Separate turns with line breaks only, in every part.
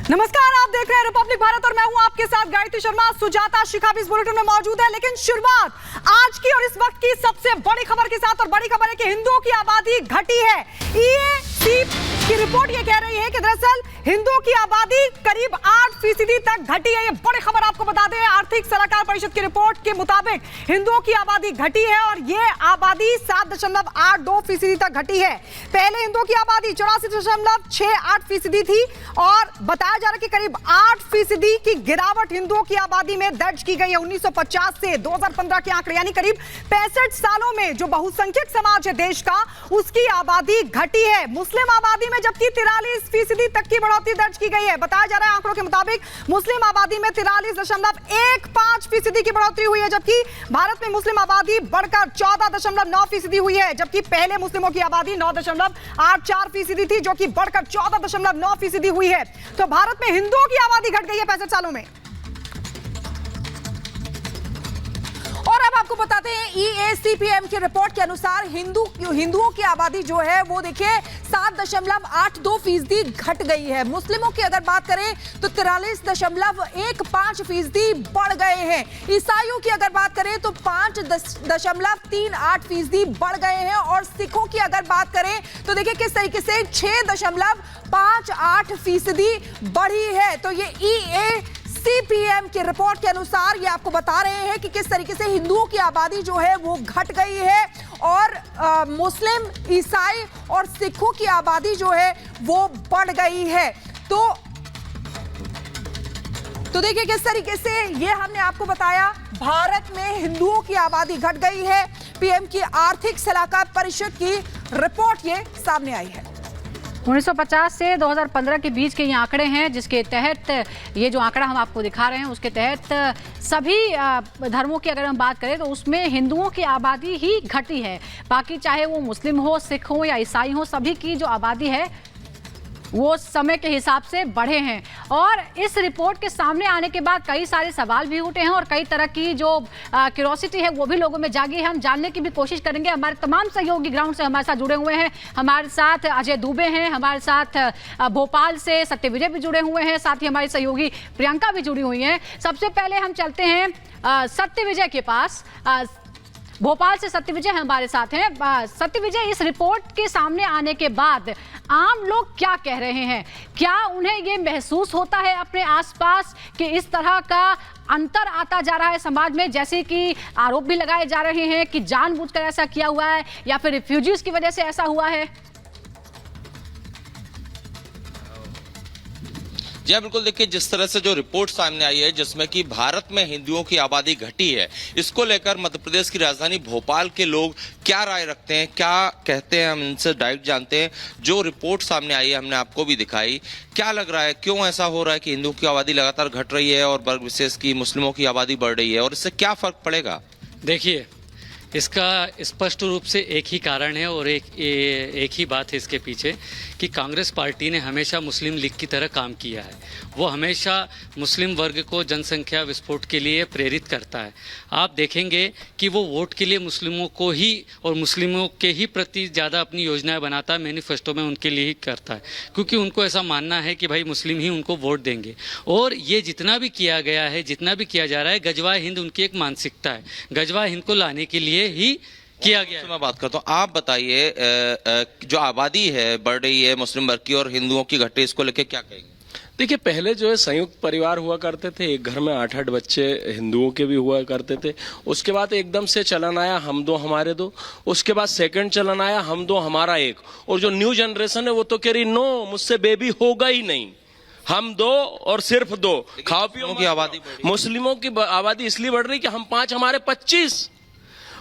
नमस्कार, आप देख रहे हैं रिपब्लिक भारत और मैं हूं आपके साथ गायत्री शर्मा। सुजाता शिखा भी इस बुलेटिन में मौजूद है, लेकिन शुरुआत आज की और इस वक्त की सबसे बड़ी खबर के साथ। और बड़ी खबर है कि हिंदुओं की आबादी घटी है। ईएसी की रिपोर्ट ये कह रही है कि दरअसल हिंदुओं की आबादी करीब 8% तक घटी है। ये बड़ी खबर आपको बता दें, आर्थिक सलाहकार परिषद की रिपोर्ट के मुताबिक हिंदुओं की आबादी घटी है और ये आबादी 7.82% तक घटी है। पहले हिंदुओं की आबादी 84.68% थी और बताया जा रहा है कि करीब 8% की गिरावट हिंदुओं की आबादी में दर्ज की गई है 1950 से 2015 के आंकड़े, यानी करीब 65 सालों में जो बहुसंख्यक समाज है देश का, उसकी आबादी घटी है। मुस्लिम आबादी में जबकि 43% तक की बढ़ोतरी दर्ज की गई है। बताया जा रहा है आंकड़ों के मुताबिक मुस्लिम आबादी में 43.15% की बढ़ोतरी हुई है, जबकि भारत में मुस्लिम आबादी बढ़कर 14.9% हुई है, जबकि पहले मुस्लिमों की आबादी 9.84% थी, जो कि बढ़कर 14.9% हुई है। तो भारत में हिंदुओं की आबादी घट गई है 65 सालों में। और अब आपको बताते हैं ईएसीपीएम की रिपोर्ट के अनुसार हिंदुओं की आबादी जो है वो देखिए 7.82% घट गई है। मुस्लिमों की अगर बात करें तो 43.15% बढ़ गए हैं। ईसाइयों की अगर बात करें तो 5.38% बढ़ गए हैं और सिखों की अगर बात करें तो देखिए किस तरीके से 6.58% बढ़ी है। तो ये सीपीएम की रिपोर्ट के अनुसार ये आपको बता रहे हैं कि किस तरीके से हिंदुओं की आबादी जो है वो घट गई है और मुस्लिम, ईसाई और सिखों की आबादी जो है वो बढ़ गई है। तो देखिए किस तरीके से ये हमने आपको बताया, भारत में हिंदुओं की आबादी घट गई है। पीएम की आर्थिक सलाहकार परिषद की रिपोर्ट ये सामने आई है।
1950 से 2015 के बीच के ये आंकड़े हैं, जिसके तहत ये जो आंकड़ा हम आपको दिखा रहे हैं उसके तहत सभी धर्मों की अगर हम बात करें तो उसमें हिंदुओं की आबादी ही घटी है। बाकी चाहे वो मुस्लिम हो, सिख हो या ईसाई हो, सभी की जो आबादी है वो समय के हिसाब से बढ़े हैं। और इस रिपोर्ट के सामने आने के बाद कई सारे सवाल भी उठे हैं और कई तरह की जो क्यूरोसिटी है वो भी लोगों में जागी है। हम जानने की भी कोशिश करेंगे। हमारे तमाम सहयोगी ग्राउंड से हमारे साथ जुड़े हुए हैं। हमारे साथ अजय दुबे हैं, हमारे साथ भोपाल से सत्य विजय भी जुड़े हुए हैं, साथ ही हमारी सहयोगी प्रियंका भी जुड़ी हुई हैं। सबसे पहले हम चलते हैं सत्य विजय के पास। भोपाल से सत्य विजय हमारे साथ हैं। सत्य विजय, इस रिपोर्ट के सामने आने के बाद आम लोग क्या कह रहे हैं? क्या उन्हें ये महसूस होता है अपने आसपास कि इस तरह का अंतर आता जा रहा है समाज में, जैसे कि आरोप भी लगाए जा रहे हैं कि जानबूझकर ऐसा किया हुआ है या फिर रिफ्यूजीज की वजह से ऐसा हुआ है?
जी बिल्कुल, देखिए जिस तरह से जो रिपोर्ट सामने आई है जिसमें कि भारत में हिंदुओं की आबादी घटी है, इसको लेकर मध्य प्रदेश की राजधानी भोपाल के लोग क्या राय रखते हैं, क्या कहते हैं, हम इनसे डायरेक्ट जानते हैं। जो रिपोर्ट सामने आई है हमने आपको भी दिखाई, क्या लग रहा है, क्यों ऐसा हो रहा है कि हिंदुओं की आबादी लगातार घट रही है और वर्ग विशेष की मुस्लिमों की आबादी बढ़ रही है, और इससे क्या फर्क पड़ेगा?
देखिए, इसका स्पष्ट रूप से एक ही कारण है और एक ही बात है इसके पीछे कि कांग्रेस पार्टी ने हमेशा मुस्लिम लीग की तरह काम किया है। वो हमेशा मुस्लिम वर्ग को जनसंख्या विस्फोट के लिए प्रेरित करता है। आप देखेंगे कि वो वोट के लिए मुस्लिमों को ही और मुस्लिमों के ही प्रति ज़्यादा अपनी योजनाएं बनाता है, मैनिफेस्टो में उनके लिए ही करता है, क्योंकि उनको ऐसा मानना है कि भाई मुस्लिम ही उनको वोट देंगे। और ये जितना भी किया गया है, जितना भी किया जा रहा है, गजवा हिंद उनकी एक मानसिकता है। गजवा हिंद को लाने के लिए ही किया गया।
मैं बात करता हूँ, आप बताइए जो आबादी है बढ़ रही है मुस्लिम वर्ग की और हिंदुओं की घटे, इसको लेके क्या कहेंगे?
देखिए, पहले जो है संयुक्त परिवार हुआ करते थे, एक घर में 8-8 बच्चे हिंदुओं के भी हुआ करते थे। उसके बाद एकदम से चलन आया हम दो हमारे दो, उसके बाद सेकंड चलन आया हम दो हमारा एक, और जो न्यू जनरेशन है वो तो कह रही नो, मुझसे बेबी होगा ही नहीं, हम दो और सिर्फ दो, खाओ पियो की आबादी। मुस्लिमों की आबादी इसलिए बढ़ रही कि हम 5 हमारे 25।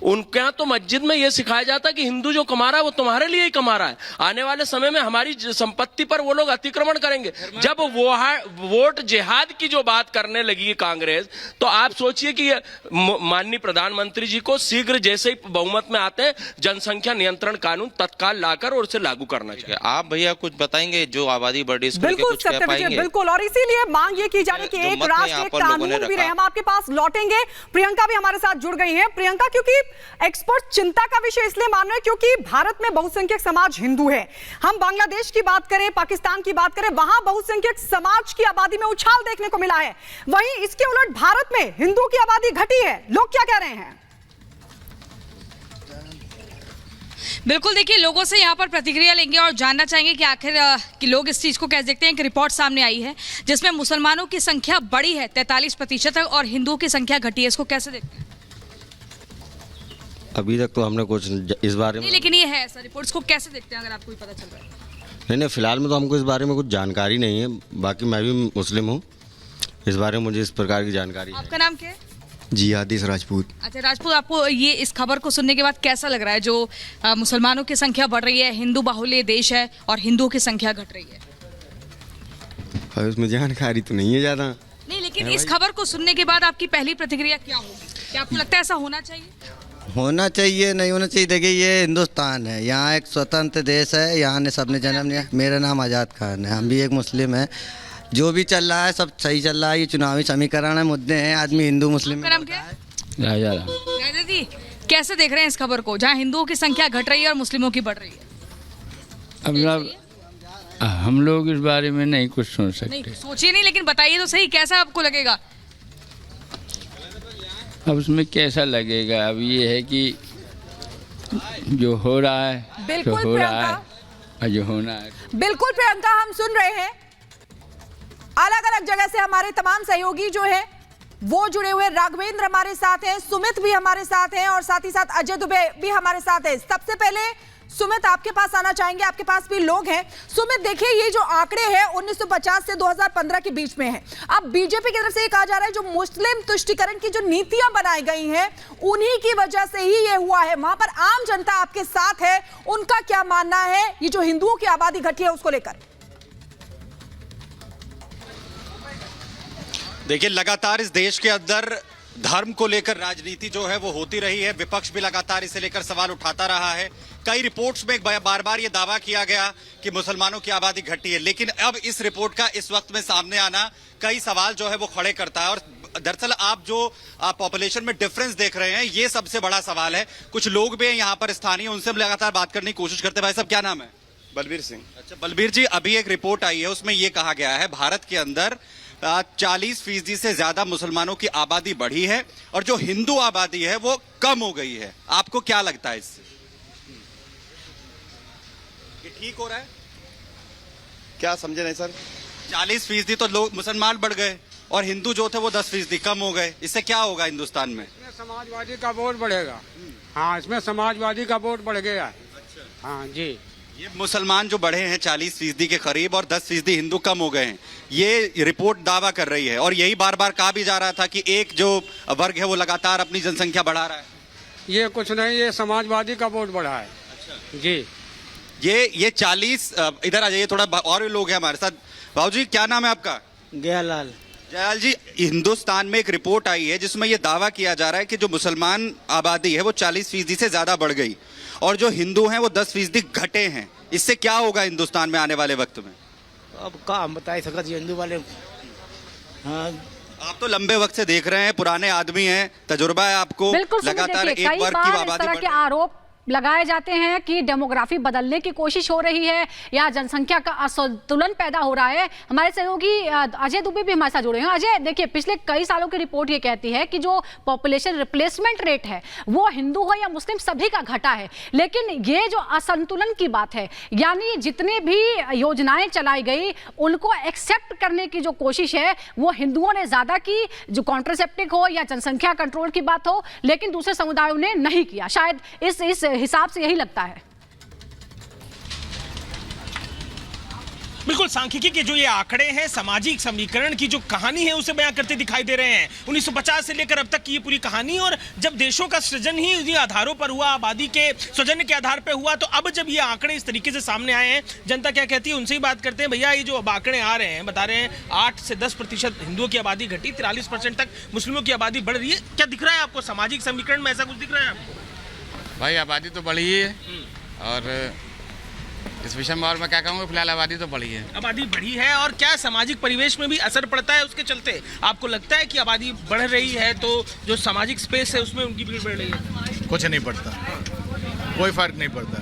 उनके यहाँ तो मस्जिद में यह सिखाया जाता है कि हिंदू जो कमा रहा है वो तुम्हारे लिए ही कमा रहा है, आने वाले समय में हमारी संपत्ति पर वो लोग अतिक्रमण करेंगे। जब वो वोट जिहाद की जो बात करने लगी कांग्रेस, तो आप सोचिए कि माननीय प्रधानमंत्री जी को शीघ्र जैसे ही बहुमत में आते हैं जनसंख्या नियंत्रण कानून तत्काल लाकर और उसे लागू करना चाहिए।
आप भैया कुछ बताएंगे, जो आबादी बढ़ी इसको लेकर कुछ कह पाएंगे?
बिल्कुल, और इसीलिए मांग ये की जा रही कि एक राष्ट्र एक कानून भी रहे। हम आपके पास लौटेंगे, प्रियंका भी हमारे साथ जुड़ गई है। प्रियंका, क्योंकि एक्सपर्ट चिंता का विषय इसलिए मान रहे हैं क्योंकि भारत में बहुसंख्यक समाज हिंदू है। हम बांग्लादेश की बात करें, पाकिस्तान की बात करें, वहां बहुसंख्यक समाज की आबादी में उछाल देखने को मिला है। वहीं इसके उलट भारत में हिंदू की आबादी घटी है। लोग क्या कह रहे हैं?
बिल्कुल, देखिए लोगों से यहाँ पर प्रतिक्रिया लेंगे और जानना चाहेंगे कि आखिर कि लोग इस चीज़ को कैसे देखते हैं। एक रिपोर्ट सामने आई है जिसमें मुसलमानों की संख्या बढ़ी है 43% और हिंदुओं की संख्या घटी है। इसको कैसे देखते हैं?
अभी तक तो हमने कुछ इस बारे में
नहीं, लेकिन ये है ऐसा रिपोर्ट्स को कैसे देखते हैं अगर आपको भी पता चल रहा है?
नहीं, फिलहाल में तो हमको इस बारे में कुछ जानकारी नहीं है। बाकी मैं भी मुस्लिम हूँ, इस बारे में मुझे इस प्रकार की जानकारी है।
आपका नाम क्या है?
जी आदिश राजपूत।
अच्छा राजपूत, आपको ये इस खबर को सुनने के बाद कैसा लग रहा है? जो मुसलमानों की संख्या बढ़ रही है, हिंदू बाहुल्य देश है और हिंदुओं की संख्या घट रही है।
और उसमें जानकारी तो नहीं है ज़्यादा।
नहीं, लेकिन इस खबर को सुनने के बाद आपकी पहली प्रतिक्रिया क्या होगी? क्या आपको लगता है ऐसा होना चाहिए?
होना चाहिए, नहीं होना चाहिए। देखिए ये हिंदुस्तान है, यहाँ एक स्वतंत्र देश है, यहाँ ने सबने जन्म लिया। मेरा नाम आज़ाद खान है, हम भी एक मुस्लिम है। जो भी चल रहा है सब सही चल रहा है। ये चुनावी समीकरण है, मुद्दे हैं, आदमी हिंदू मुस्लिम।
आपका नाम क्या है? राजा जी, कैसे देख रहे हैं इस खबर को जहाँ हिंदुओं की संख्या घट रही है और मुस्लिमों की बढ़ रही है?
हम लोग इस बारे में नहीं कुछ सोच सकते।
नहीं सोचिए नहीं, लेकिन बताइए तो सही, कैसा आपको लगेगा?
अब उसमें कैसा लगेगा? अब ये है कि जो हो रहा है
बिल्कुल
तो हो रहा
प्रियंका।
है और जो होना है।
बिल्कुल प्रियंका, हम सुन रहे हैं अलग अलग जगह से हमारे तमाम सहयोगी जो है वो जुड़े हुए। राघवेंद्र हमारे साथ हैं, सुमित भी हमारे साथ हैं और साथ ही साथ अजय दुबे भी हमारे साथ है। सबसे पहले सुमित आपके पास आना चाहेंगे, आपके पास भी लोग हैं। सुमित देखिए, ये जो आंकड़े हैं 1950 से 2015 के बीच में है। अब बीजेपी की तरफ से ये कहा जा रहा है जो मुस्लिम तुष्टीकरण की जो नीतियां बनाई गई हैं उन्हीं की वजह से ही ये हुआ है। वहां पर आम जनता आपके साथ है, उनका क्या मानना है ये जो हिंदुओं की आबादी घटी है उसको लेकर?
देखिए, लगातार इस देश के अंदर धर्म को लेकर राजनीति जो है वो होती रही है। विपक्ष भी लगातार इसे लेकर सवाल उठाता रहा है। कई रिपोर्ट्स में बार बार ये दावा किया गया कि मुसलमानों की आबादी घटी है, लेकिन अब इस रिपोर्ट का इस वक्त में सामने आना कई सवाल जो है वो खड़े करता है। और दरअसल आप जो पॉपुलेशन में डिफरेंस देख रहे हैं ये सबसे बड़ा सवाल है। कुछ लोग भी हैं यहाँ पर स्थानीय, उनसे हम लगातार बात करने की कोशिश करते हैं। भाई साहब, क्या नाम है?
बलबीर सिंह।
अच्छा बलबीर जी, अभी एक रिपोर्ट आई है उसमें ये कहा गया है भारत के अंदर 40% से ज्यादा मुसलमानों की आबादी बढ़ी है और जो हिंदू आबादी है वो कम हो गई है। आपको क्या लगता है इससे? ये ठीक हो रहा है?
क्या समझे नहीं सर?
40% तो लोग मुसलमान बढ़ गए और हिंदू जो थे वो 10% कम हो गए। इससे क्या होगा हिंदुस्तान में?
समाजवादी का वोट बढ़ेगा। हाँ, इसमें समाजवादी का वोट बढ़ गया है। हाँ जी,
ये मुसलमान जो बढ़े हैं 40% के करीब और 10% हिंदू कम हो गए हैं, ये रिपोर्ट दावा कर रही है। और यही बार बार कहा भी जा रहा था कि एक जो वर्ग है वो लगातार अपनी जनसंख्या बढ़ा रहा है।
ये कुछ नहीं, ये समाजवादी का वोट बढ़ा है। अच्छा जी,
ये 40 इधर आ जाइए, थोड़ा और भी लोग हैं हमारे साथ। बाबू जी, क्या नाम है आपका?
जयलाल।
जयलाल जी, हिंदुस्तान में एक रिपोर्ट आई है जिसमें यह दावा किया जा रहा है कि जो मुसलमान आबादी है वो 40% से ज्यादा बढ़ गई और जो हिंदू हैं वो 10% घटे हैं। इससे क्या होगा हिंदुस्तान में आने वाले वक्त में?
अब क्या हम बता सकते हिंदू वाले। हाँ,
आप तो लंबे वक्त से देख रहे हैं, पुराने आदमी हैं, तजुर्बा है आपको। लगातार एक वर्ग की आबादी बढ़ रही है।
आरोप लगाए जाते हैं कि डेमोग्राफी बदलने की कोशिश हो रही है या जनसंख्या का असंतुलन पैदा हो रहा है। हमारे सहयोगी अजय दुबे भी हमारे साथ जुड़े हैं। अजय, देखिए पिछले कई सालों की रिपोर्ट ये कहती है कि जो पॉपुलेशन रिप्लेसमेंट रेट है वो हिंदू हो या मुस्लिम सभी का घटा है, लेकिन ये जो असंतुलन की बात है, यानी जितनी भी योजनाएं चलाई गई उनको एक्सेप्ट करने की जो कोशिश है वो हिंदुओं ने ज्यादा की, जो कॉन्ट्रासेप्टिव हो या जनसंख्या कंट्रोल की बात हो, लेकिन दूसरे समुदायों ने नहीं किया। शायद इस हिसाब से यही लगता है।
बिल्कुल, सांख्यिकी के जो ये आंकड़े हैं सामाजिक समीकरण की जो कहानी है उसे बयां करते दिखाई दे रहे हैं। 1950 से लेकर अब तक की ये पूरी कहानी, और जब देशों का सृजन ही इन्हीं आधारों पर हुआ, आबादी के सृजन के आधार पर हुआ, तो अब जब ये आंकड़े इस तरीके से सामने आए हैं, जनता क्या कहती है उनसे ही बात करते हैं। भैया, ये जो अब आंकड़े आ रहे हैं, बता रहे हैं 8 से 10% हिंदुओं की आबादी घटी, 43% तक मुस्लिमों की आबादी बढ़ रही है। क्या दिख रहा है आपको सामाजिक समीकरण में? ऐसा कुछ दिख रहा है आपको?
भाई आबादी तो बढ़ी है और इस विषय में और मैं क्या कहूँगा, फिलहाल आबादी तो बढ़ी है।
आबादी बढ़ी है और क्या सामाजिक परिवेश में भी असर पड़ता है उसके चलते? आपको लगता है कि आबादी बढ़ रही है तो जो सामाजिक स्पेस है उसमें उनकी भीड़ बढ़ रही है?
कुछ नहीं पड़ता, कोई फर्क नहीं पड़ता।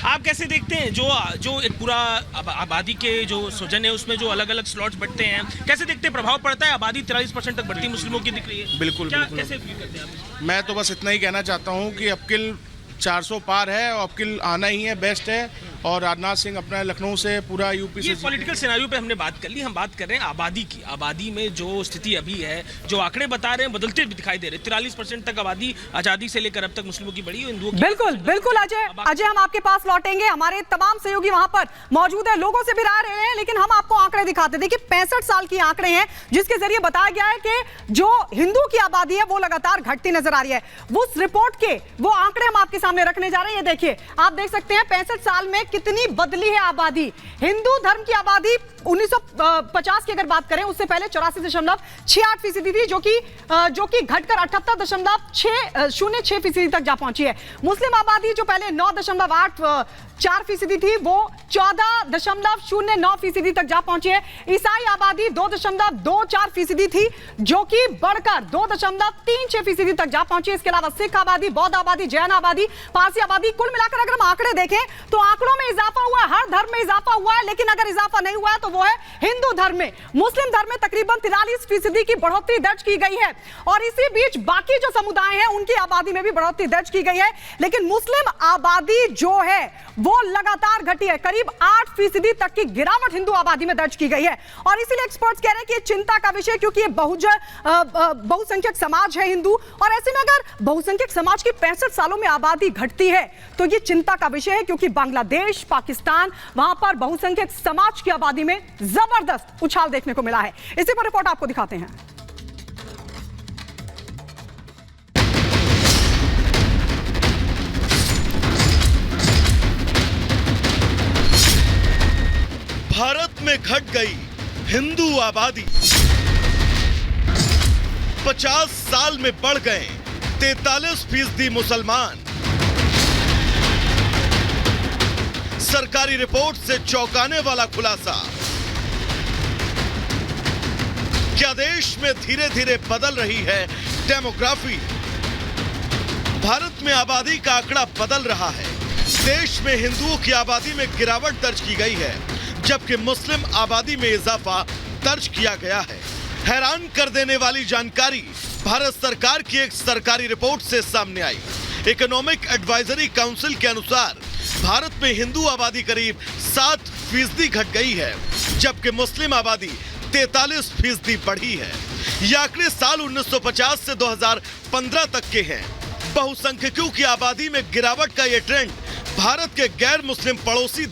आप कैसे देखते हैं जो एक पूरा आबादी के जो सृजन है उसमें जो अलग अलग स्लॉट्स बढ़ते हैं, कैसे देखते हैं प्रभाव पड़ता है? आबादी 43% तक बढ़ती मुस्लिमों की दिख रही है।
बिल्कुल बिल्कुल।
कैसे फील करते हैं आप?
मैं तो बस इतना ही कहना चाहता हूँ कि अबकिल 400 पार है और अबकिल आना ही है, बेस्ट है। और राजनाथ सिंह अपना लखनऊ से पूरा यूपी से।
पॉलिटिकल सिनेरियो पे हमने बात कर ली, हम बात कर रहे हैं आबादी की। आबादी में जो स्थिति अभी है, जो आंकड़े बता रहे हैं बदलते दिखाई दे रहे हैं। 43% तक आबादी आजादी से लेकर अब तक मुस्लिमों की बढ़ी, हिंदुओं की।
बिल्कुल बिल्कुल अजय हम आपके पास लौटेंगे। हमारे तमाम सहयोगी वहां पर मौजूद है, लोगों से भी राय रहे हैं, लेकिन हम आपको आंकड़े दिखाते। देखिए 65 साल की आंकड़े हैं जिसके जरिए बताया गया है कि जो हिंदू की आबादी है वो लगातार घटती नजर आ रही है। उस रिपोर्ट के वो आंकड़े हम आपके सामने रखने जा रहे हैं। ये देखिए, आप देख सकते हैं 65 साल में कितनी बदली है आबादी। हिंदू धर्म की आबादी 1950 की अगर बात करें उससे पहले 84.68% थी, जो कि घटकर 78.06% तक जा पहुंची है। मुस्लिम आबादी जो पहले 9.84% थी वो 14.09% तक जा पहुंची है। ईसाई आबादी 2.24% थी जो कि बढ़कर 2.36% तक जा पहुंची है। इसके अलावा सिख आबादी, बौद्ध आबादी, जैन आबादी, पारसी आबादी, कुल मिलाकर अगर हम आंकड़े देखें तो आंकड़ों में इजाफा हुआ है, हर धर्म में इजाफा हुआ है। लेकिन अगर इजाफा नहीं हुआ है तो वो है हिंदू धर्म में। मुस्लिम धर्म में तकरीबन 43% की बढ़ोतरी दर्ज की गई है और इसी बीच बाकी जो समुदाय हैं उनकी आबादी में भी बढ़ोतरी दर्ज की गई है। लेकिन मुस्लिम आबादी जो है वो लगातार घटी है, करीब 8% तक की गिरावट हिंदू आबादी में दर्ज की गई है। और इसीलिए एक्सपर्ट्स कह रहे हैं कि ये चिंता का विषय, क्योंकि ये बहुसंख्यक समाज है हिंदू, और ऐसे में अगर बहुसंख्यक समाज की 65 सालों में आबादी घटती है तो ये चिंता का विषय है, क्योंकि बांग्लादेश, पाकिस्तान, वहां पर बहुसंख्यक समाज की आबादी में जबरदस्त उछाल देखने को मिला है। इसी पर रिपोर्ट आपको दिखाते हैं।
भारत में घट गई हिंदू आबादी, 50 साल में बढ़ गए 43% मुसलमान। सरकारी रिपोर्ट से चौंकाने वाला खुलासा। क्या देश में धीरे धीरे बदल रही है डेमोग्राफी? भारत में आबादी का आंकड़ा बदल रहा है। देश में हिंदुओं की आबादी में गिरावट दर्ज की गई है, जबकि मुस्लिम आबादी में इजाफा दर्ज किया गया है। हैरान कर देने वाली जानकारी भारत सरकार की एक सरकारी रिपोर्ट से सामने आई। इकोनॉमिक एडवाइजरी काउंसिल के अनुसार भारत में हिंदू आबादी करीब 7% घट गई है, जबकि मुस्लिम आबादी 43% बढ़ी है। ये आंकड़े साल 1950 से 2015 तक के हैं। बहुसंख्यकों की आबादी में गिरावट का ये ट्रेंड भारत के गैर मुस्लिम पड़ोसी